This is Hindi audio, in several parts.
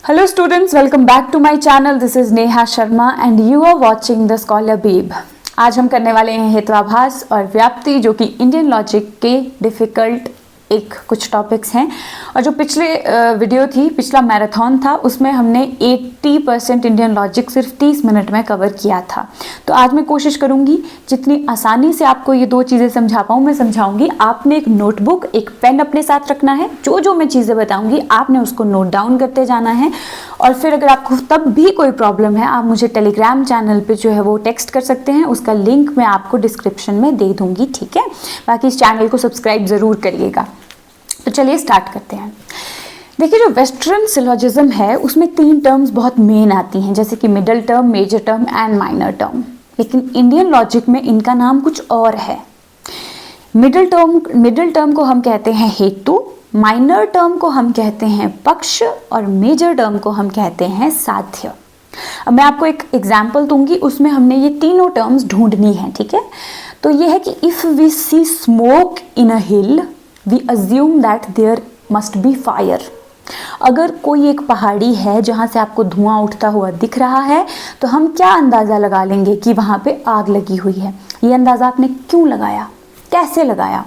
Hello students, welcome back to my channel. This is Neha Sharma and you are watching the Scholar Babe. आज हम करने वाले हैं हेत्वाभास और व्याप्ति, जो कि इंडियन लॉजिक के डिफ़िकल्ट कुछ टॉपिक्स हैं। और जो पिछले वीडियो थी, पिछला मैराथन था, उसमें हमने 80% इंडियन लॉजिक सिर्फ 30 मिनट में कवर किया था। तो आज मैं कोशिश करूंगी जितनी आसानी से आपको ये दो चीज़ें समझा पाऊँ मैं समझाऊंगी। आपने एक नोटबुक, एक पेन अपने साथ रखना है। जो मैं चीज़ें बताऊंगी आपने उसको नोट डाउन करते जाना है। और फिर अगर आपको तब भी कोई प्रॉब्लम है, आप मुझे टेलीग्राम चैनल पे जो है वो टेक्स्ट कर सकते हैं। उसका लिंक मैं आपको डिस्क्रिप्शन में दे दूंगी, ठीक है। बाकी इस चैनल को सब्सक्राइब ज़रूर करिएगा। तो चलिए स्टार्ट करते हैं। देखिए, जो वेस्टर्न सिलोजिज्म है उसमें 3 टर्म्स बहुत मेन आती हैं, जैसे कि middle term, major term and minor term. लेकिन इंडियन लॉजिक में इनका नाम कुछ और है। मिडल टर्म को हम कहते हैं हेतु, माइनर टर्म को हम कहते हैं पक्ष और मेजर टर्म को हम कहते हैं साध्य। अब मैं आपको एक एग्जाम्पल दूंगी, उसमें हमने ये तीनों टर्म्स ढूंढनी है, ठीक है। तो ये है कि if we see smoke in a hill we assume that there must be fire. अगर कोई एक पहाड़ी है जहाँ से आपको धुआं उठता हुआ दिख रहा है, तो हम क्या अंदाज़ा लगा लेंगे कि वहाँ पे आग लगी हुई है। ये अंदाज़ा आपने क्यों लगाया, कैसे लगाया,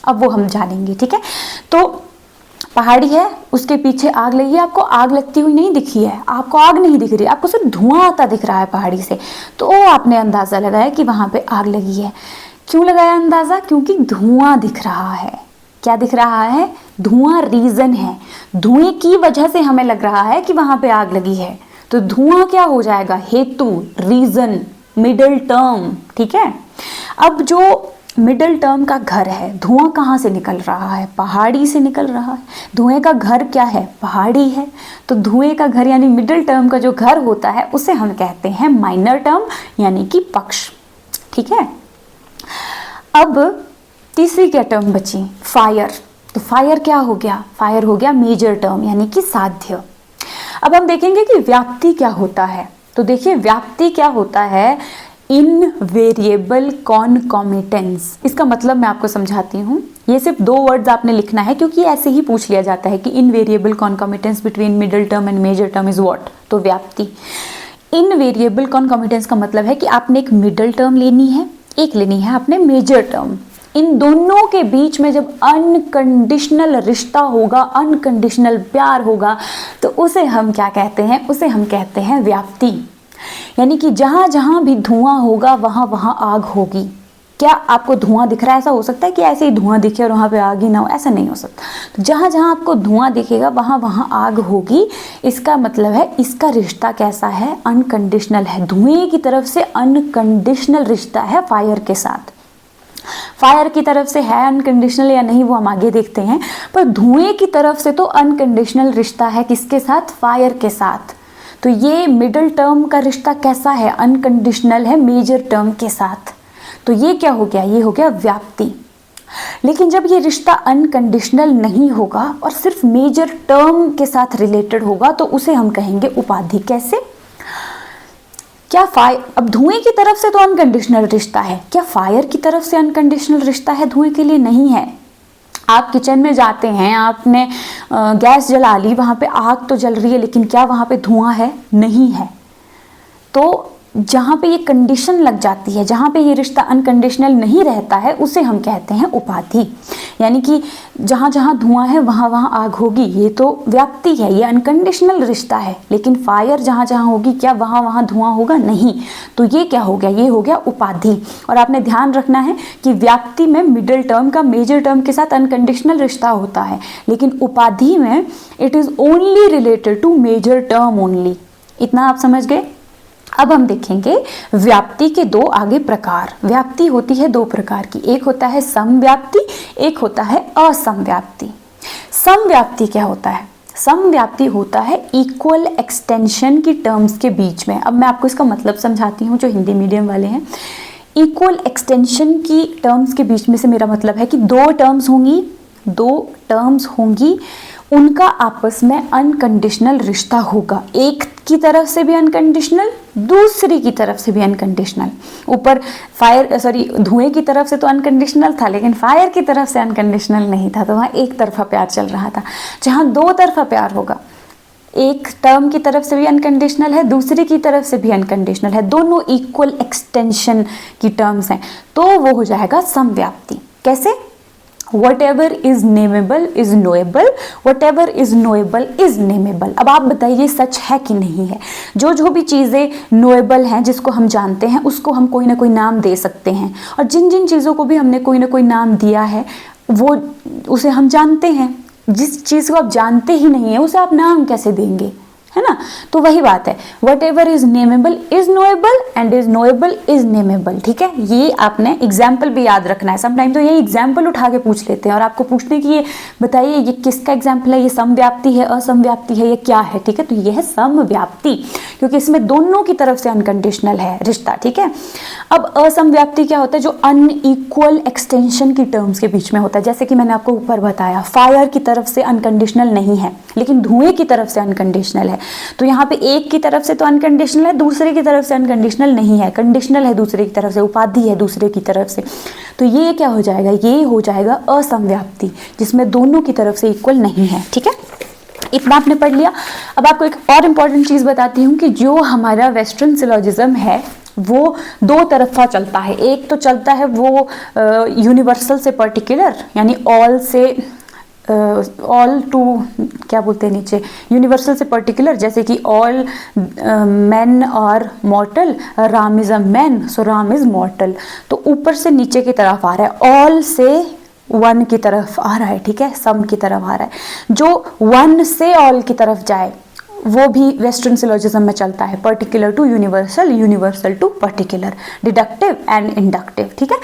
अब वो हम जानेंगे, ठीक है। तो पहाड़ी है, उसके पीछे आग लगी है। आपको आग लगती हुई नहीं दिखी है, आपको आग नहीं दिख रही, आपको सिर्फ धुआं आता दिख रहा है पहाड़ी से। तो आपने अंदाज़ा लगाया कि वहाँ पे आग लगी है। क्यों लगाया अंदाज़ा? क्योंकि धुआं दिख रहा है। क्या दिख रहा है? धुआं रीजन है। धुएं की वजह से हमें लग रहा है कि वहां पे आग लगी है। तो धुआं क्या हो जाएगा? हेतु, रीजन, मिडल टर्म, ठीक है। अब जो मिडल टर्म का घर है, धुआं कहाँ से निकल रहा है? पहाड़ी से निकल रहा है। धुएं का घर क्या है? पहाड़ी है। तो धुएं का घर यानी मिडल टर्म का जो घर होता है उसे हम कहते हैं माइनर टर्म यानी कि पक्ष, ठीक है। अब तीसरी क्या टर्म बची? फायर। तो फायर क्या हो गया? फायर हो गया मेजर टर्म यानी कि साध्य। अब हम देखेंगे कि व्याप्ति क्या होता है। तो देखिए, व्याप्ति क्या होता है? इनवेरिएबल कॉनकॉमिटेंस। इसका मतलब मैं आपको समझाती हूँ। ये सिर्फ 2 वर्ड्स आपने लिखना है, क्योंकि ऐसे ही पूछ लिया जाता है कि invariable concomitance between middle term and major term is what. तो व्याप्ति, इनवेरिएबल कॉनकॉमिटेंस का मतलब है कि आपने एक मिडल टर्म लेनी है, एक लेनी है आपने मेजर टर्म। इन दोनों के बीच में जब अनकंडीशनल रिश्ता होगा, अनकंडीशनल प्यार होगा, तो उसे हम क्या कहते हैं? उसे हम कहते हैं व्याप्ति। यानी कि जहाँ जहाँ भी धुआं होगा वहाँ वहाँ आग होगी। क्या आपको धुआं दिख रहा है? ऐसा हो सकता है कि ऐसे ही धुआं दिखे और वहाँ पे आग ही ना हो? ऐसा नहीं हो सकता। तो जहाँ जहाँ आपको धुआं दिखेगा वहाँ वहाँ आग होगी। इसका मतलब है इसका रिश्ता कैसा है? अनकंडीशनल है। धुएं की तरफ से अनकंडीशनल रिश्ता है फायर के साथ। फायर की तरफ से है अनकंडीशनल या नहीं वो हम आगे देखते हैं, पर धुएं की तरफ से तो अनकंडीशनल रिश्ता है। किसके साथ? फायर के साथ। तो ये मिडिल टर्म का रिश्ता कैसा है? अनकंडीशनल है मेजर टर्म के साथ। तो ये क्या हो गया? ये हो गया व्याप्ति। लेकिन जब ये रिश्ता अनकंडीशनल नहीं होगा और सिर्फ मेजर टर्म के साथ रिलेटेड होगा, तो उसे हम कहेंगे उपाधि। कैसे? क्या अब धुएं की तरफ से तो अनकंडीशनल रिश्ता है, क्या फायर की तरफ से अनकंडीशनल रिश्ता है? धुएं के लिए नहीं है। आप किचन में जाते हैं, आपने गैस जला ली, वहाँ पे आग तो जल रही है, लेकिन क्या वहाँ पे धुआं है? नहीं है। तो जहाँ पे ये कंडीशन लग जाती है, जहाँ पे ये रिश्ता अनकंडीशनल नहीं रहता है, उसे हम कहते हैं उपाधि। यानी कि जहाँ जहाँ धुआं है वहाँ वहाँ आग होगी, ये तो व्याप्ति है, ये अनकंडीशनल रिश्ता है। लेकिन फायर जहाँ जहाँ होगी, क्या वहाँ वहाँ धुआं होगा? नहीं। तो ये क्या हो गया? ये हो गया उपाधि। और आपने ध्यान रखना है कि व्याप्ति में मिडिल टर्म का मेजर टर्म के साथ अनकंडीशनल रिश्ता होता है, लेकिन उपाधि में it is only related to major term only. इतना आप समझ गए? अब हम देखेंगे व्याप्ति के 2 आगे प्रकार। व्याप्ति होती है 2 प्रकार की, एक होता है समव्याप्ति, एक होता है असमव्याप्ति। समव्याप्ति क्या होता है? समव्याप्ति होता है इक्वल एक्सटेंशन की टर्म्स के बीच में। अब मैं आपको इसका मतलब समझाती हूँ, जो हिंदी मीडियम वाले हैं। इक्वल एक्सटेंशन की टर्म्स के बीच में से मेरा मतलब है कि 2 टर्म्स होंगी, उनका आपस में अनकंडीशनल रिश्ता होगा। एक की तरफ से भी अनकंडीशनल, दूसरी की तरफ से भी अनकंडीशनल। ऊपर धुएं की तरफ से तो अनकंडीशनल था, लेकिन फायर की तरफ से अनकंडीशनल नहीं था। तो वहाँ एक तरफा प्यार चल रहा था। जहाँ 2 तरफा प्यार होगा एक टर्म की तरफ से भी अनकंडीशनल है, दूसरी की तरफ से भी अनकंडीशनल है, दोनों इक्वल एक्सटेंशन की टर्म्स हैं, तो वो हो जाएगा समव्याप्ति। कैसे? Whatever is nameable is knowable, whatever is knowable is nameable। अब आप बताइए सच है कि नहीं है? जो भी चीज़ें knowable हैं, जिसको हम जानते हैं, उसको हम कोई ना कोई नाम दे सकते हैं, और जिन जिन चीज़ों को भी हमने कोई ना कोई नाम दिया है वो उसे हम जानते हैं। जिस चीज़ को आप जानते ही नहीं है उसे आप नाम कैसे देंगे, है ना? तो वही बात है, whatever is nameable is knowable and is knowable is nameable. ठीक है, ये आपने एग्जाम्पल भी याद रखना है। समटाइम तो ये एग्जाम्पल उठा के पूछ लेते हैं और आपको पूछने की ये बताइए ये किसका एग्जाम्पल है, ये समव्याप्ति है, असमव्याप्ति है, ये क्या है? ठीक है, तो ये है समव्याप्ति, क्योंकि इसमें दोनों की तरफ से अनकंडीशनल है रिश्ता। ठीक है, अब असमव्याप्ति क्या होता है? जो अनइक्वल एक्सटेंशन की टर्म्स के बीच में होता है। जैसे कि मैंने आपको ऊपर बताया, फायर की तरफ से अनकंडीशनल नहीं है, लेकिन धुएं की तरफ से अनकंडीशनल है। तो यहाँ पे एक की तरफ से तो अनकंडीशनल है, दूसरे की तरफ से अनकंडीशनल नहीं है, कंडीशनल है दूसरे की तरफ से, उपाधि है दूसरे की तरफ से। तो ये क्या हो जाएगा? ये हो जाएगा असमव्याप्ति, जिसमें दोनों की तरफ से इक्वल नहीं है। ठीक है, इतना आपने पढ़ लिया। अब आपको एक और इम्पॉर्टेंट चीज़ बताती हूँ कि जो हमारा वेस्टर्न सिलोजिज्म है वो दो तरफा चलता है। एक तो चलता है वो यूनिवर्सल से पर्टिकुलर, यानी ऑल से ऑल टू, क्या बोलते हैं नीचे, यूनिवर्सल से पर्टिकुलर, जैसे कि all man are mortal, Ram is a man, so Ram is mortal. तो ऊपर से नीचे की तरफ आ रहा है, ऑल से वन की तरफ आ रहा है। ठीक है, सम की तरफ आ रहा है। जो वन से ऑल की तरफ जाए वो भी वेस्टर्न सिलोजिज्म में चलता है, particular to universal, universal to particular, deductive and inductive. ठीक है,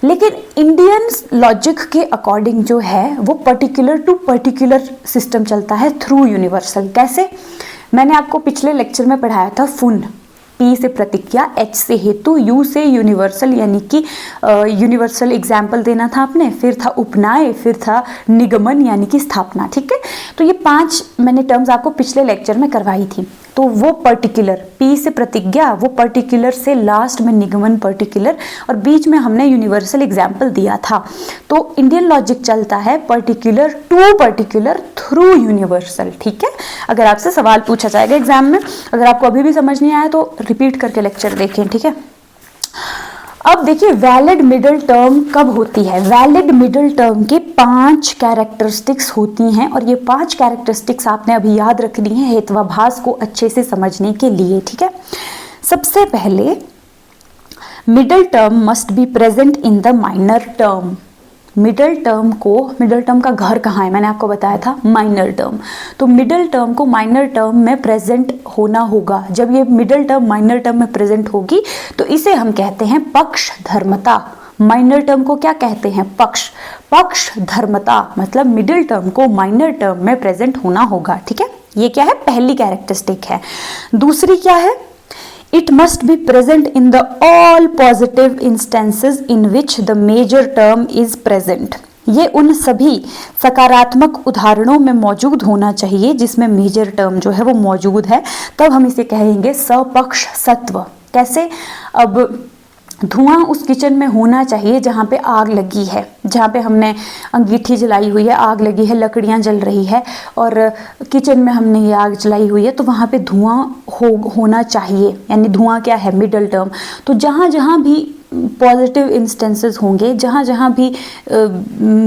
लेकिन इंडियन लॉजिक के अकॉर्डिंग जो है वो पर्टिकुलर टू पर्टिकुलर सिस्टम चलता है थ्रू यूनिवर्सल। कैसे? मैंने आपको पिछले लेक्चर में पढ़ाया था फुन, पी से प्रतिज्ञा, एच से हेतु, यू से यूनिवर्सल, यानी कि यूनिवर्सल एग्जाम्पल देना था आपने, फिर था उपनाय, फिर था निगमन यानी कि स्थापना। ठीक है, तो ये 5 मैंने टर्म्स आपको पिछले लेक्चर में करवाई थी। तो वो पर्टिकुलर, पी से प्रतिज्ञा, वो पर्टिकुलर से लास्ट में निगमन पर्टिकुलर, और बीच में हमने यूनिवर्सल एग्जाम्पल दिया था। तो इंडियन लॉजिक चलता है particular to particular through universal. ठीक है, अगर आपसे सवाल पूछा जाएगा एग्जाम में, अगर आपको अभी भी समझ नहीं आया तो रिपीट करके लेक्चर देखें। ठीक है, अब देखिए वैलिड मिडिल टर्म कब होती है। वैलिड मिडिल टर्म के 5 कैरेक्टरिस्टिक्स होती हैं, और ये 5 कैरेक्टरिस्टिक्स आपने अभी याद रखनी है हेत्वाभास को अच्छे से समझने के लिए। ठीक है, सबसे पहले middle term must be present in the minor term. Middle term का घर कहाँ है? मैंने आपको बताया था माइनर टर्म। तो मिडिल टर्म को माइनर टर्म में प्रेजेंट होना होगा। जब ये मिडिल टर्म माइनर टर्म में प्रेजेंट होगी तो इसे हम कहते हैं पक्ष धर्मता। माइनर टर्म को क्या कहते हैं? पक्ष धर्मता, मतलब मिडिल टर्म को माइनर टर्म में प्रेजेंट होना होगा। ठीक है, ये क्या है? पहली कैरेक्टरिस्टिक है। दूसरी क्या है? It must be present in the all positive instances in which the major term is present। ये उन सभी सकारात्मक उदाहरणों में मौजूद होना चाहिए जिसमें मेजर टर्म जो है वो मौजूद है, तब हम इसे कहेंगे सपक्ष सत्व। कैसे? अब धुआं उस किचन में होना चाहिए जहाँ पे आग लगी है, जहाँ पे हमने अंगीठी जलाई हुई है, आग लगी है, लकड़ियाँ जल रही है और किचन में हमने ये आग जलाई हुई है, तो वहाँ पे धुआं होना चाहिए, यानी धुआं क्या है? Middle term. तो जहाँ जहाँ भी पॉजिटिव इंस्टेंसेस होंगे, जहाँ जहाँ भी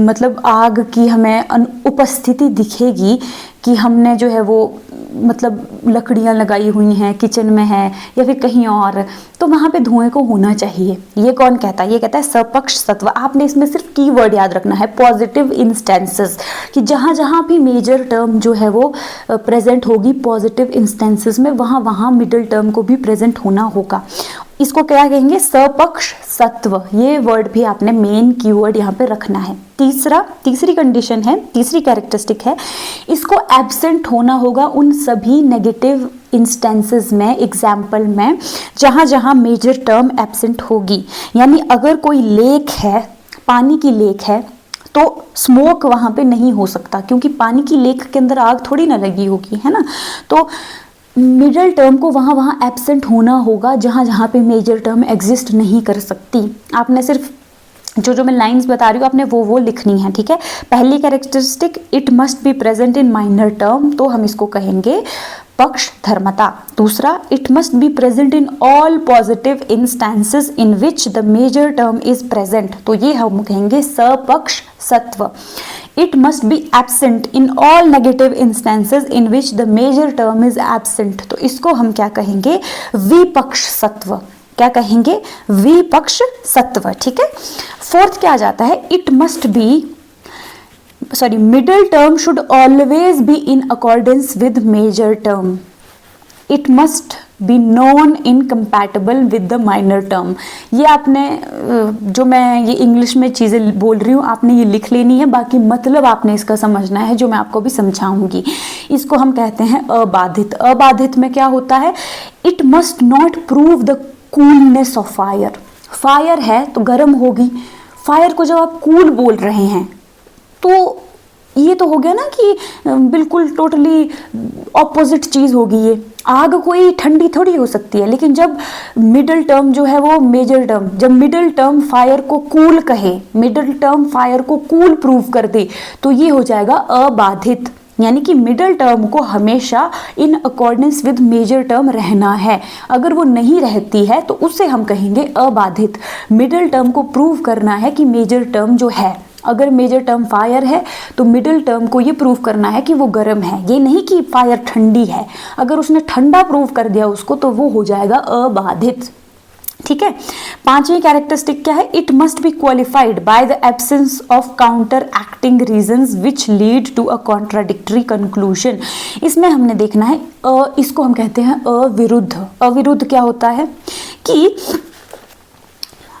मतलब आग की हमें उपस्थिति दिखेगी कि हमने जो है वो मतलब लकड़ियाँ लगाई हुई हैं, किचन में है या फिर कहीं और, तो वहाँ पे धुएं को होना चाहिए। ये कौन कहता है? ये कहता है सपक्ष सत्व। आपने इसमें सिर्फ कीवर्ड याद रखना है, पॉजिटिव इंस्टेंसेस, कि जहाँ जहाँ भी मेजर टर्म जो है वो प्रेजेंट होगी पॉजिटिव इंस्टेंसेस में, वहाँ वहाँ मिडिल टर्म को भी प्रेजेंट होना होगा। इसको क्या कहेंगे? सपक्ष सत्व। ये वर्ड भी आपने मेन कीवर्ड यहाँ पे रखना है। तीसरी कंडीशन है, तीसरी कैरेक्टरिस्टिक है, इसको एब्सेंट होना होगा उन सभी नेगेटिव इंस्टेंसेस में, एग्जाम्पल में, जहाँ जहाँ मेजर टर्म एब्सेंट होगी। यानी अगर कोई लेक है, पानी की लेक है, तो स्मोक वहाँ पे नहीं हो सकता, क्योंकि पानी की लेक के अंदर आग थोड़ी ना लगी होगी, है ना। तो मिडिल टर्म को वहाँ वहाँ एब्सेंट होना होगा जहाँ जहाँ पे मेजर टर्म एग्जिस्ट नहीं कर सकती। आपने सिर्फ जो मैं लाइंस बता रही हूँ आपने वो लिखनी है, ठीक है। पहली characteristic, it must be present in minor term, तो हम इसको कहेंगे पक्ष धर्मता। दूसरा, it must be present in all positive instances in which the major term is present, तो ये हम कहेंगे सपक्ष सत्व। It must be absent in all negative instances in which the major term is absent, तो इसको हम क्या कहेंगे विपक्ष सत्व। क्या कहेंगे विपक्ष सत्व, ठीक है। फोर्थ क्या आ जाता है, it must be middle term should always be in accordance with major term. It must be non incompatible with the minor term. ये आपने जो मैं ये इंग्लिश में चीज़ें बोल रही हूँ आपने ये लिख लेनी है, बाकी मतलब आपने इसका समझना है जो मैं आपको भी समझाऊंगी। इसको हम कहते हैं अबाधित। अबाधित में क्या होता है, it must not prove the coolness of fire. Fire है तो गर्म होगी, फायर को जब आप कूल बोल रहे हैं तो ये तो हो गया ना कि बिल्कुल टोटली ऑपोजिट चीज़ होगी। ये आग कोई ठंडी थोड़ी हो सकती है, लेकिन जब मिडिल टर्म जो है वो मेजर टर्म, जब मिडिल टर्म फायर को कूल कहे, मिडिल टर्म फायर को कूल प्रूव कर दे, तो ये हो जाएगा अबाधित। यानी कि मिडिल टर्म को हमेशा in accordance with major term रहना है। अगर वो नहीं रहती है तो उसे हम कहेंगे अबाधित। मिडिल टर्म को प्रूव करना है कि मेजर टर्म जो है, अगर मेजर टर्म फायर है तो मिडिल टर्म को ये प्रूव करना है कि वो गर्म है, ये नहीं कि फायर ठंडी है। अगर उसने ठंडा प्रूव कर दिया उसको तो वो हो जाएगा अबाधित, ठीक है। पांचवी कैरेक्टरिस्टिक क्या है, it must be qualified by the absence of counter acting reasons which lead to a contradictory conclusion. इसमें हमने देखना है इसको हम कहते हैं अविरुद्ध। अविरुद्ध क्या होता है कि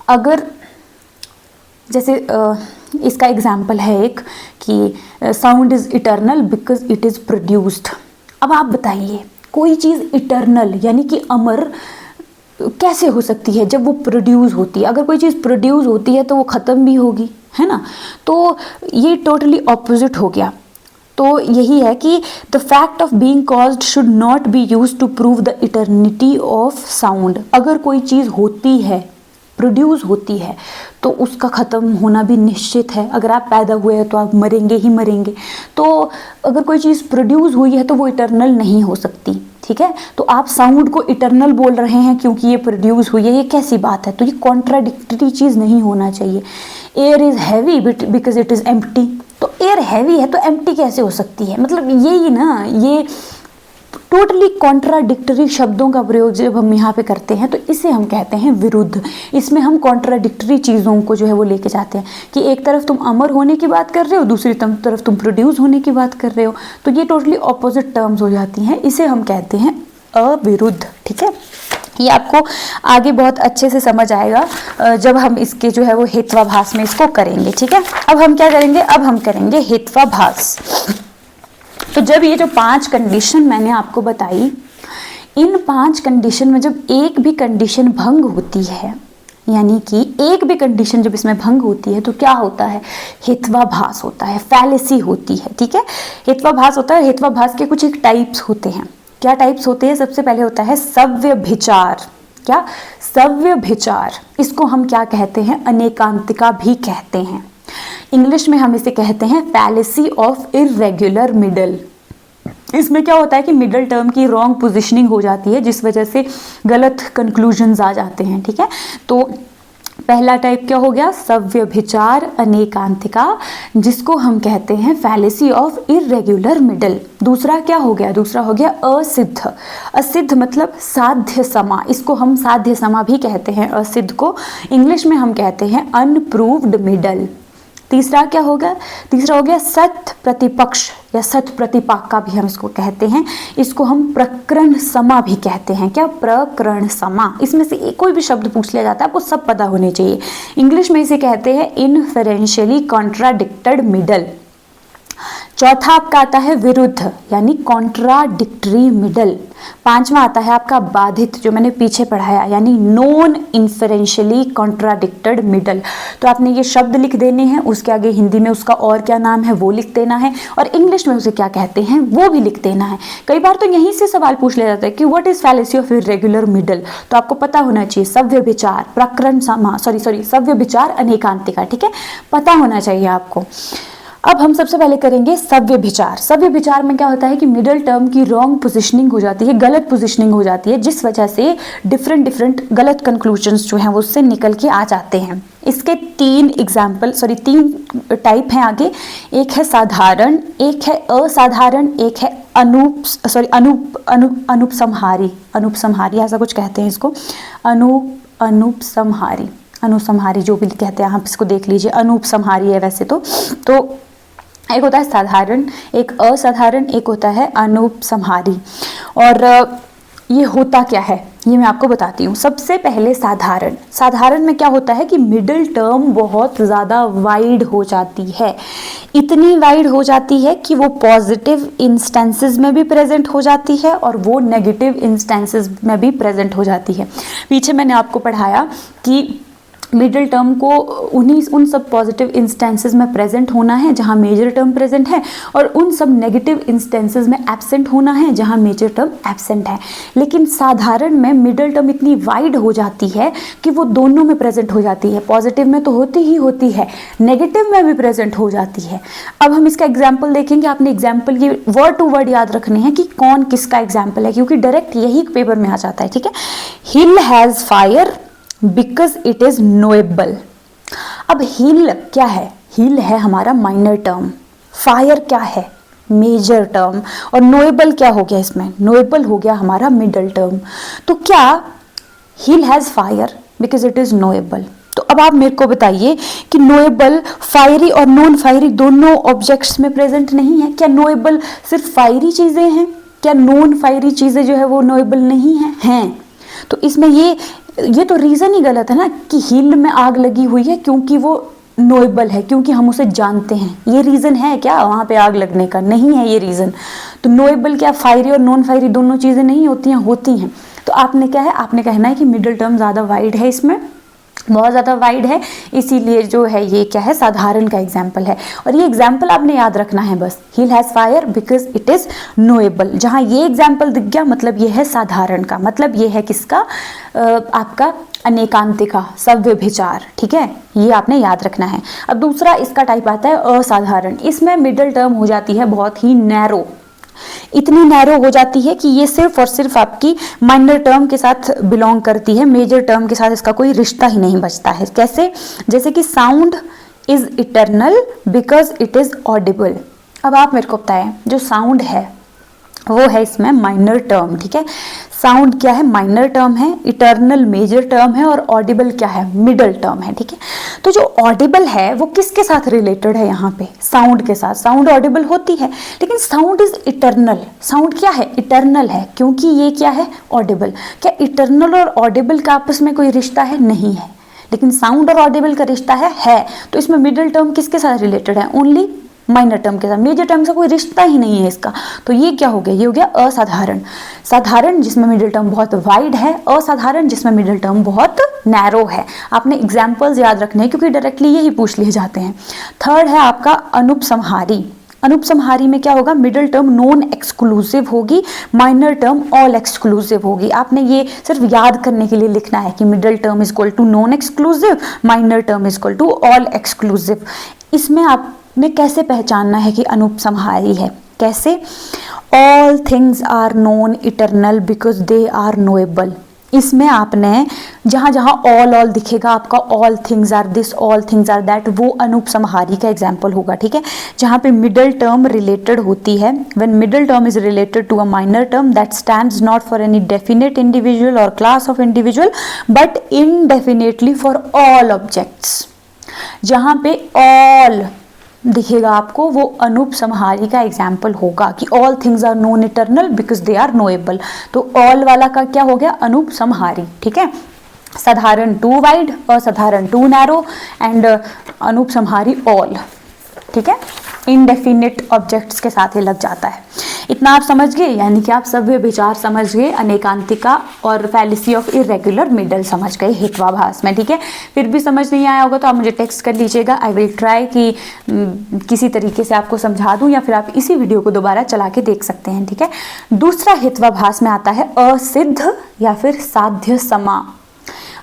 अगर जैसे इसका एग्जाम्पल है एक कि sound is eternal because it is produced. अब आप बताइए कोई चीज़ इटर्नल यानी कि अमर कैसे हो सकती है जब वो प्रोड्यूस होती है। अगर कोई चीज़ प्रोड्यूस होती है तो वो ख़त्म भी होगी, है ना। तो ये टोटली ऑपोजिट हो गया। तो यही है कि the fact of being caused should not be used to prove the eternity of sound. अगर कोई चीज़ होती है, प्रोड्यूस होती है, तो उसका ख़त्म होना भी निश्चित है। अगर आप पैदा हुए हैं तो आप मरेंगे ही मरेंगे। तो अगर कोई चीज़ प्रोड्यूस हुई है तो वो इटर्नल नहीं हो सकती, ठीक है। तो आप साउंड को इटर्नल बोल रहे हैं क्योंकि ये प्रोड्यूस हुई है, ये कैसी बात है। तो ये कॉन्ट्राडिक्टरी चीज़ नहीं होना चाहिए। Air is heavy because it is empty, तो एयर हैवी है तो एम्प्टी कैसे हो सकती है। मतलब यही ना, ये टोटली कॉन्ट्राडिक्टरी शब्दों का प्रयोग जब हम यहाँ पे करते हैं तो इसे हम कहते हैं विरुद्ध। इसमें हम कॉन्ट्राडिक्टरी चीज़ों को जो है वो लेके जाते हैं कि एक तरफ तुम अमर होने की बात कर रहे हो, दूसरी तरफ तुम प्रोड्यूस होने की बात कर रहे हो, तो ये टोटली ऑपोजिट टर्म्स हो जाती हैं। इसे हम कहते हैं अविरुद्ध, ठीक है। ये आपको आगे बहुत अच्छे से समझ आएगा जब हम इसके जो है वो हेत्वाभास में इसको करेंगे, ठीक है। अब हम क्या करेंगे, अब हम करेंगे हेत्वाभास। तो जब ये जो 5 कंडीशन मैंने आपको बताई, इन 5 कंडीशन में जब एक भी कंडीशन भंग होती है, यानी कि एक भी कंडीशन जब इसमें भंग होती है तो क्या होता है, हेत्वाभास होता है, फैलेसी होती है, ठीक है। हेत्वाभास होता है। हेत्वाभास के कुछ एक टाइप्स होते हैं। क्या टाइप्स होते हैं, सबसे पहले होता है सव्यभिचार। क्या, सव्यभिचार। इसको हम क्या कहते हैं, अनेकांतिका भी कहते हैं। इंग्लिश में हम इसे कहते हैं फैलेसी ऑफ इर्रेगुलर मिडल। इसमें क्या होता है कि मिडल टर्म की रॉन्ग पोजीशनिंग हो जाती है जिस वजह से गलत कंक्लूजन्स आ जाते हैं, ठीक है। तो पहला टाइप क्या हो गया, सव्यभिचार अनेकांतिका, जिसको हम कहते हैं फैलेसी ऑफ इर्रेगुलर मिडल। दूसरा क्या हो गया, दूसरा हो गया असिद्ध। असिद्ध मतलब साध्य समा, इसको हम साध्य समा भी कहते हैं असिद्ध को। इंग्लिश में हम कहते हैं अनप्रूव्ड मिडल। तीसरा क्या होगा, तीसरा हो गया सत प्रतिपक्ष या सत प्रतिपाका भी हम इसको कहते हैं। इसको हम प्रकरण समा भी कहते हैं। क्या, प्रकरण समा। इसमें से कोई भी शब्द पूछ लिया जाता है आपको सब पता होने चाहिए। इंग्लिश में इसे कहते हैं इनफेरेंशियली कॉन्ट्राडिक्टेड मिडल। चौथा आपका आता है विरुद्ध यानी कॉन्ट्राडिक्टरी मिडल। पांचवा आता है आपका बाधित, जो मैंने पीछे पढ़ाया, यानी नॉन इन्फरेंशियली कॉन्ट्राडिक्टेड मिडल। तो आपने ये शब्द लिख देने हैं, उसके आगे हिंदी में उसका और क्या नाम है वो लिख देना है, और इंग्लिश में उसे क्या कहते हैं वो भी लिख देना है। कई बार तो यहीं से सवाल पूछ लिया जाता है कि what is fallacy of irregular middle. तो आपको पता होना चाहिए सव्य विचार प्रकरण सव्य विचार अनेकांतिका, ठीक है, पता होना चाहिए आपको। अब हम सबसे पहले करेंगे सव्य विचार। सव्य विचार में क्या होता है कि मिडल टर्म की रॉन्ग पोजीशनिंग हो जाती है, गलत पोजीशनिंग हो जाती है, जिस वजह से डिफरेंट गलत कंक्लूजन्स जो हैं वो उससे निकल के आ जाते हैं। इसके तीन टाइप हैं आगे। एक है साधारण, एक है असाधारण, एक है अनुपसंहारी, ऐसा कुछ कहते हैं इसको, अनुपसंहारी जो भी कहते हैं आप इसको देख लीजिए, अनुपसंहारी है वैसे तो एक होता है साधारण, एक असाधारण, एक होता है अनुपसंहारी। और ये होता क्या है ये मैं आपको बताती हूँ। सबसे पहले साधारण में क्या होता है कि मिडिल टर्म बहुत ज़्यादा वाइड हो जाती है, इतनी वाइड हो जाती है कि वो पॉजिटिव इंस्टेंसेस में भी प्रेजेंट हो जाती है और वो नेगेटिव इंस्टेंसेस में भी प्रेजेंट हो जाती है। पीछे मैंने आपको पढ़ाया कि मिडिल टर्म को उन सब पॉजिटिव इंस्टेंसेस में प्रेजेंट होना है जहां मेजर टर्म प्रेजेंट है, और उन सब नेगेटिव इंस्टेंसेस में एब्सेंट होना है जहां मेजर टर्म एब्सेंट है। लेकिन साधारण में मिडिल टर्म इतनी वाइड हो जाती है कि वो दोनों में प्रेजेंट हो जाती है, पॉजिटिव में तो होती ही होती है, नेगेटिव में भी प्रेजेंट हो जाती है। अब हम इसका एग्जाम्पल देखेंगे। आपने एग्जाम्पल ये वर्ड टू वर्ड याद रखने हैं कि कौन किसका एग्जाम्पल है, क्योंकि डायरेक्ट यही पेपर में आ जाता है, ठीक है। Hill has fire because it is knowable. अब हिल क्या है? हिल है हमारा माइनर टर्म, फायर क्या है? मेजर टर्म, और नोएबल क्या हो गया इसमें? नोएबल हो गया हमारा मिडल टर्म। तो क्या hill has fire because it is knowable? तो अब आप मेरे को बताइए कि नोएबल फायरी और नॉन फायरी दोनों ऑब्जेक्ट्स में प्रेजेंट नहीं है। क्या नोएबल सिर्फ फायरी चीजें हैं? क्या नॉन फायरी चीजें जो है वो नोएबल नहीं है? हैं। तो इसमें ये तो रीजन ही गलत है ना कि हिल में आग लगी हुई है क्योंकि वो नोएबल है, क्योंकि हम उसे जानते हैं। ये रीजन है क्या वहां पे आग लगने का? नहीं है ये रीजन। तो नोएबल क्या फायरी और नॉन फायरी दोनों चीजें नहीं होती हैं? होती हैं। तो आपने क्या है, आपने कहना है कि मिडिल टर्म ज्यादा वाइड है, इसमें बहुत ज़्यादा वाइड है, इसीलिए जो है ये क्या है, साधारण का एग्जाम्पल है। और ये एग्जाम्पल आपने याद रखना है बस, hill has fire because it is knowable. जहाँ ये एग्जाम्पल दिख गया मतलब ये है साधारण का, मतलब ये है किसका? आपका अनेकांतिका, सव्यभिचार, ठीक है, ये आपने याद रखना है। अब दूसरा इसका टाइप आता है असाधारण। इसमें मिडिल टर्म हो जाती है बहुत ही नैरो, इतनी नैरो हो जाती है कि ये सिर्फ और सिर्फ आपकी माइनर टर्म के साथ बिलोंग करती है, मेजर टर्म के साथ इसका कोई रिश्ता ही नहीं बचता है। कैसे? जैसे कि sound is eternal because it is Audible. अब आप मेरे को बताएं, जो साउंड है वो है इसमें माइनर टर्म, ठीक है। साउंड क्या है? माइनर टर्म है, इटर्नल मेजर टर्म है, और ऑडिबल क्या है? मिडल टर्म है, ठीक है। तो जो ऑडिबल है वो किसके साथ रिलेटेड है? यहाँ पे साउंड के साथ। साउंड ऑडिबल होती है, लेकिन साउंड इज इटर्नल। साउंड क्या है? इटर्नल है, क्योंकि ये क्या है? ऑडिबल। क्या इटर्नल और ऑडिबल का आपस में कोई रिश्ता है? नहीं है। लेकिन साउंड और ऑडिबल का रिश्ता है। तो इसमें मिडल टर्म किसके साथ रिलेटेड है? ओनली माइनर टर्म के साथ, मेजर टर्म से कोई रिश्ता ही नहीं है इसका। तो ये क्या हो गया? ये हो गया असाधारण। साधारण जिसमें मिडिल टर्म बहुत वाइड है, असाधारण जिसमें मिडिल टर्म बहुत नैरो है। आपने एग्जाम्पल्स याद रखने हैं क्योंकि डायरेक्टली यही पूछ लिए जाते हैं। थर्ड है आपका अनुपसंहारी। अनुपसंहारी में क्या होगा? मिडिल टर्म नॉन एक्सक्लूसिव होगी, माइनर टर्म ऑल एक्सक्लूसिव होगी। आपने ये सिर्फ याद करने के लिए लिखना है कि middle term is equal to non exclusive, minor term is equal to all exclusive. इसमें आपने कैसे पहचानना है कि अनुपसंहारी है? कैसे? All things are non eternal because they are knowable. इसमें आपने जहाँ जहाँ ऑल दिखेगा आपका, all things are this, all things are that, वो अनुपसंहारी का एग्जाम्पल होगा, ठीक है। जहाँ पे मिडिल टर्म रिलेटेड होती है, when middle term is related to a minor term that stands not for any definite individual और class of individual but indefinitely for all objects. जहाँ पे ऑल दिखेगा आपको वो अनुपसंहारी का एग्जाम्पल होगा कि all things are non eternal because they are knowable. तो ऑल वाला का क्या हो गया? अनुपसंहारी, ठीक है। साधारण टू वाइड, असाधारण टू नैरो, एंड अनुपसंहारी ऑल, ठीक है। इनडेफिनिट ऑब्जेक्ट्स के साथ ही लग जाता है। इतना आप समझ गए, यानी कि आप सभ्य विचार समझ गए, अनेकांतिका और फैलेसी ऑफ इरेगुलर मिडल समझ गए हेत्वाभास में। ठीक है, फिर भी समझ नहीं आया होगा तो आप मुझे टेक्स्ट कर लीजिएगा। आई विल ट्राई कि किसी तरीके से आपको समझा दूं, या फिर आप इसी वीडियो को दोबारा चला के देख सकते हैं। ठीक है, दूसरा हेत्वाभास में आता है असिद्ध या फिर साध्य समा।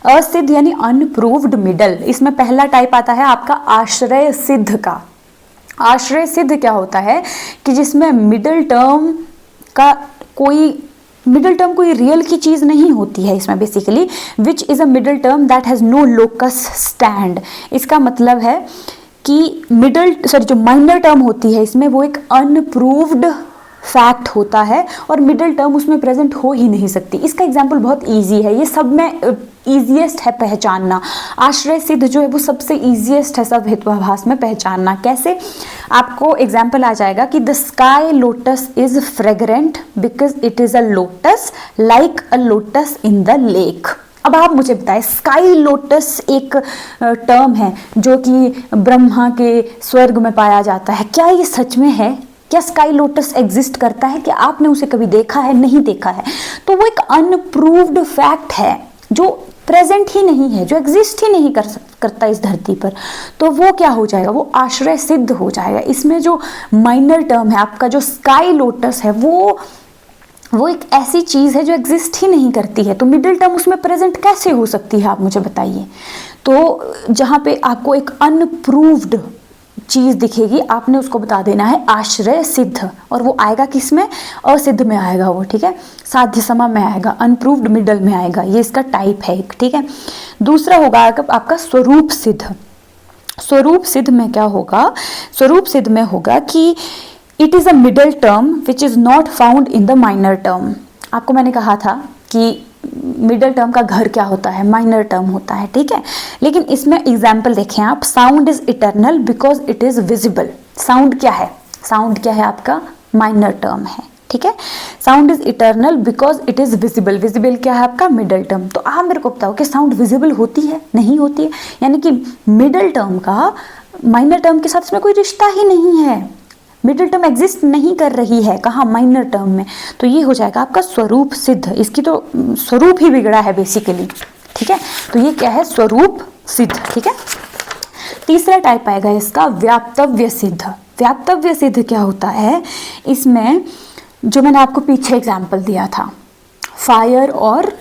असिद्ध यानी अनप्रूव्ड मिडल। इसमें पहला टाइप आता है आपका आश्रय सिद्ध का। आश्रय सिद्ध क्या होता है कि जिसमें मिडल टर्म कोई रियल की चीज नहीं होती है इसमें basically, which is a middle term that has no locus stand. इसका मतलब है कि जो माइनर टर्म होती है इसमें वो एक अनप्रूव्ड फैक्ट होता है और मिडल टर्म उसमें प्रेजेंट हो ही नहीं सकती। इसका एग्जाम्पल बहुत इजी है, ये सब में ईजिएस्ट है पहचानना। आश्रय सिद्ध जो है वो सबसे ईजिएस्ट है सब हेत्वाभास में पहचानना। कैसे? आपको एग्जाम्पल आ जाएगा कि the sky lotus is fragrant because it is a lotus like a lotus in the lake. अब आप मुझे बताएं, स्काई लोटस एक टर्म है जो कि ब्रह्मा के स्वर्ग में पाया जाता है, क्या ये सच में है? क्या स्काई लोटस एग्जिस्ट करता है? क्या आपने उसे कभी देखा है? नहीं देखा है, तो वो एक अनप्रूव्ड फैक्ट है जो प्रेजेंट ही नहीं है, जो एग्जिस्ट ही नहीं करता इस धरती पर। तो वो क्या हो जाएगा? वो आश्रय सिद्ध हो जाएगा। इसमें जो माइनर टर्म है आपका, जो स्काई लोटस है, वो एक ऐसी चीज है जो एग्जिस्ट ही नहीं करती है, तो मिडिल टर्म उसमें प्रेजेंट कैसे हो सकती है, आप मुझे बताइए। तो जहां पे आपको एक अनप्रूव्ड चीज दिखेगी, आपने उसको बता देना है आश्रय सिद्ध, और वो आएगा किसमें? असिद्ध में आएगा वो। ठीक है, साध्य समा में आएगा, अनप्रूव्ड मिडल में आएगा। ये इसका टाइप है एक। ठीक है, दूसरा होगा आपका स्वरूप सिद्ध। स्वरूप सिद्ध में क्या होगा? स्वरूप सिद्ध में होगा कि it is a middle term which is not found in the minor term. आपको मैंने कहा था कि मिडल टर्म का घर क्या होता है? माइनर टर्म होता है। ठीक है, लेकिन इसमें एग्जाम्पल देखें आप, sound is eternal because it is visible. Sound क्या है? साउंड क्या है आपका? माइनर टर्म है। ठीक है, sound is eternal because it is visible. Visible क्या है आपका? Middle term. तो आप मेरे को बताओ कि साउंड विजिबल होती है? नहीं होती है, यानी कि मिडल टर्म का माइनर टर्म के साथ इसमें कोई रिश्ता ही नहीं है। मिडिल टर्म एग्जिस्ट नहीं कर रही है, कहाँ? माइनर टर्म में। तो ये हो जाएगा आपका स्वरूप सिद्ध। इसकी तो स्वरूप ही बिगड़ा है बेसिकली। ठीक है, तो ये क्या है? स्वरूप सिद्ध। ठीक है, तीसरा टाइप आएगा इसका व्याप्तव्य सिद्ध। व्याप्तव्य सिद्ध क्या होता है? इसमें जो मैंने आपको पीछे एग्जाम्पल दिया था फायर और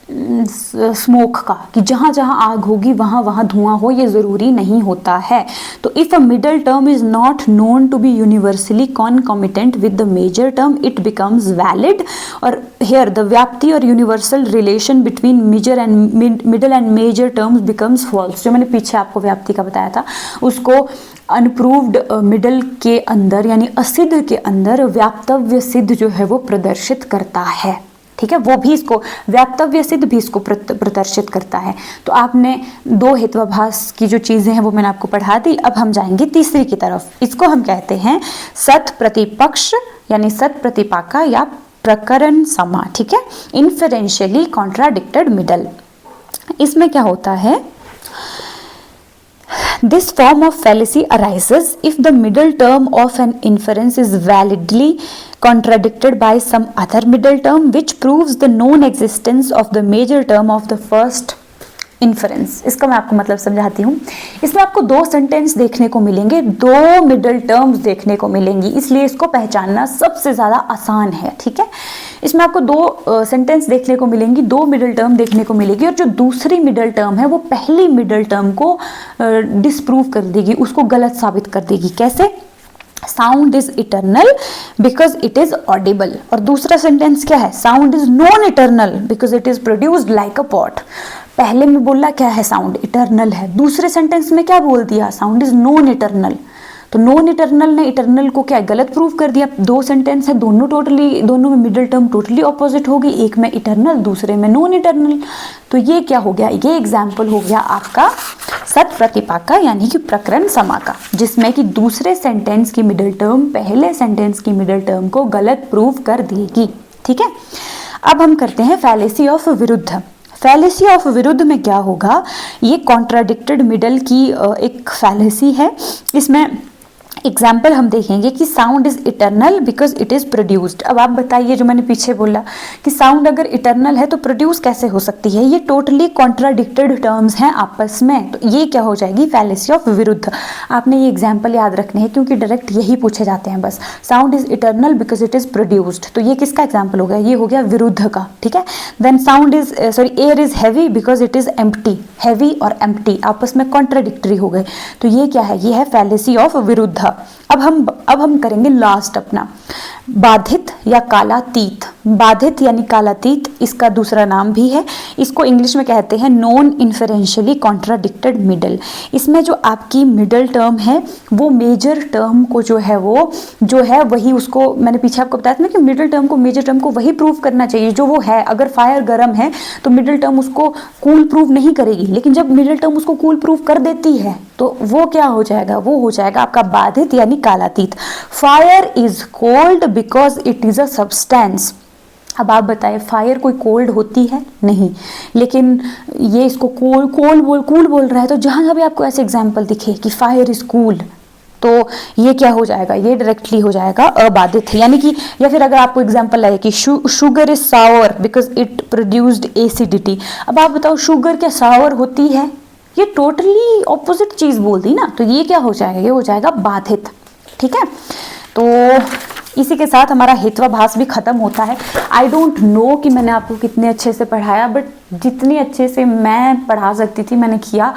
स्मोक का, कि जहाँ जहाँ आग होगी वहाँ वहाँ धुआं हो, ये ज़रूरी नहीं होता है। तो if a middle term is not known to be universally concomitant with the major term it becomes valid. और हेयर द व्याप्ति और universal relation between major and middle and major terms becomes false. जो मैंने पीछे आपको व्याप्ति का बताया था, उसको अनप्रूव्ड मिडल के अंदर यानी असिद्ध के अंदर व्याप्तव्य सिद्ध जो है वो प्रदर्शित करता है। ठीक है, वो भी इसको व्याप्तव्य सिद्ध भी इसको प्रदर्शित करता है। तो आपने दो हेत्वाभास की जो चीजें हैं वो मैंने आपको पढ़ा दी। अब हम जाएंगे तीसरी की तरफ। इसको हम कहते हैं सत प्रतिपक्ष यानी सत प्रतिपाका या प्रकरण समा। ठीक है, इन्फरेंशियली कॉन्ट्राडिक्टेड मिडल। इसमें क्या होता है? This form of fallacy arises if the middle term of an inference is validly contradicted by some other middle term which proves the non-existence of the major term of the first inference। इसका मैं आपको मतलब समझाती हूँ। इसमें आपको दो सेंटेंस देखने को मिलेंगे, दो मिडल टर्म्स देखने को मिलेंगी, इसलिए इसको पहचानना सबसे ज़्यादा आसान है। ठीक है, इसमें आपको दो सेंटेंस देखने को मिलेंगी, दो मिडल टर्म देखने को मिलेगी, और जो दूसरी मिडल टर्म है वो पहली मिडल टर्म को डिसप्रूव कर देगी, उसको गलत साबित कर देगी। कैसे? Sound is eternal because it is Audible. और दूसरा सेंटेंस क्या है? Sound is non eternal because it is produced like a pot. पहले में बोला क्या है? साउंड इटर्नल है। दूसरे सेंटेंस में क्या बोल दिया? Sound is non eternal. तो नॉन इटर्नल ने इटर्नल को क्या गलत प्रूव कर दिया। दो सेंटेंस है, दोनों में मिडिल टर्म टोटली ऑपोजिट होगी, एक में इटर्नल दूसरे में नॉन इटर्नल। तो ये क्या हो गया? ये एग्जाम्पल हो गया आपका सत प्रतिपाका यानी कि प्रकरण समा का, जिसमें कि दूसरे सेंटेंस की मिडिल टर्म पहले सेंटेंस की मिडिल टर्म को गलत प्रूव कर देगी। ठीक है, अब हम करते हैं फैलेसी ऑफ विरुद्ध। फैलेसी ऑफ विरुद्ध में क्या होगा? ये कॉन्ट्राडिक्टेड मिडल की एक फैलेसी है। इसमें एग्जाम्पल हम देखेंगे कि sound is eternal because it is produced. अब आप बताइए, जो मैंने पीछे बोला कि साउंड अगर इटर्नल है तो प्रोड्यूस कैसे हो सकती है, ये टोटली कॉन्ट्राडिक्टेड टर्म्स हैं आपस में, तो ये क्या हो जाएगी, फैलेसी ऑफ विरुद्ध। आपने ये एग्जाम्पल याद रखने हैं क्योंकि डायरेक्ट यही पूछे जाते हैं बस। Sound is eternal because it is produced, तो ये किसका एग्जाम्पल हो गया, ये हो गया विरुद्ध का, ठीक है। Then sound is air is heavy because it is empty, heavy और एम्प्टी आपस में कॉन्ट्राडिक्टरी हो गए, तो ये क्या है, ये है फैलेसी ऑफ विरुद्ध। अब हम करेंगे लास्ट अपना, बाधित या कालातीत। बाधित यानी कालातीत, इसका दूसरा नाम भी है, इसको इंग्लिश में कहते हैं नॉन इन्फरेंशियली कॉन्ट्राडिक्टेड मिडल। इसमें जो आपकी मिडल टर्म है वो मेजर टर्म को जो है वही, उसको मैंने पीछे आपको बताया था ना कि मिडल टर्म को मेजर टर्म को वही प्रूव करना चाहिए जो वो है। अगर फायर गर्म है तो मिडल टर्म उसको कूल प्रूव नहीं करेगी, लेकिन जब मिडल टर्म उसको कूल प्रूव कर देती है तो वो क्या हो जाएगा, वो हो जाएगा आपका बाधित यानी कालातीत। Fire is cold because it is a substance. अब आप बताएं, फायर कोई कोल्ड होती है नहीं, लेकिन ये इसको कूल बोल रहा है, तो जहां भी आपको ऐसे एग्जाम्पल दिखे कि फायर इज कूल, तो ये क्या हो जाएगा, ये डायरेक्टली हो जाएगा अबाधित, यानी कि, या फिर अगर आपको एग्जांपल आए कि sugar is sour because it produced acidity. अब आप बताओ, शुगर क्या सावर होती है, ये टोटली ऑपोजिट चीज बोल दी ना, तो ये क्या हो जाएगा, ये हो जाएगा बाधित, ठीक है। तो इसी के साथ हमारा हेत्वाभास भी खत्म होता है। आई डोंट नो कि मैंने आपको कितने अच्छे से पढ़ाया, बट जितने अच्छे से मैं पढ़ा सकती थी मैंने किया,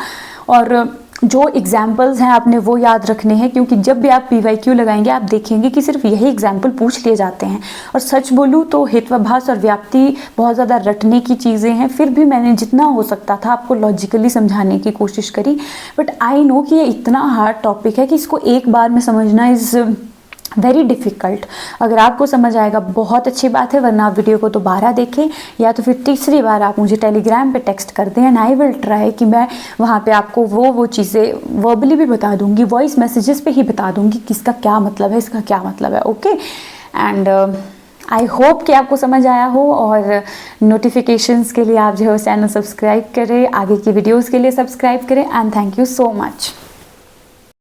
और जो एग्जाम्पल्स हैं आपने वो याद रखने हैं, क्योंकि जब भी आप PYQ लगाएंगे आप देखेंगे कि सिर्फ यही एग्जाम्पल पूछ लिए जाते हैं। और सच बोलूँ तो हेत्वाभास और व्याप्ति बहुत ज़्यादा रटने की चीज़ें हैं, फिर भी मैंने जितना हो सकता था आपको लॉजिकली समझाने की कोशिश करी, बट आई नो कि ये इतना हार्ड टॉपिक है कि इसको एक बार में समझना इज़ वेरी डिफ़िकल्ट। अगर आपको समझ आएगा बहुत अच्छी बात है, वरना आप वीडियो को दोबारा देखें, या तो फिर तीसरी बार आप मुझे टेलीग्राम पे टेक्स्ट कर दें, एंड आई विल ट्राई कि मैं वहाँ पे आपको वो चीज़ें वर्बली भी बता दूँगी, वॉइस मैसेजेस पे ही बता दूँगी कि इसका क्या मतलब है, इसका क्या मतलब है, ओके। एंड आई होप कि आपको समझ आया हो, और नोटिफिकेशंस के लिए आप जो है चैनल सब्सक्राइब करें, आगे की वीडियोज़ के लिए सब्सक्राइब करें, and thank you so much.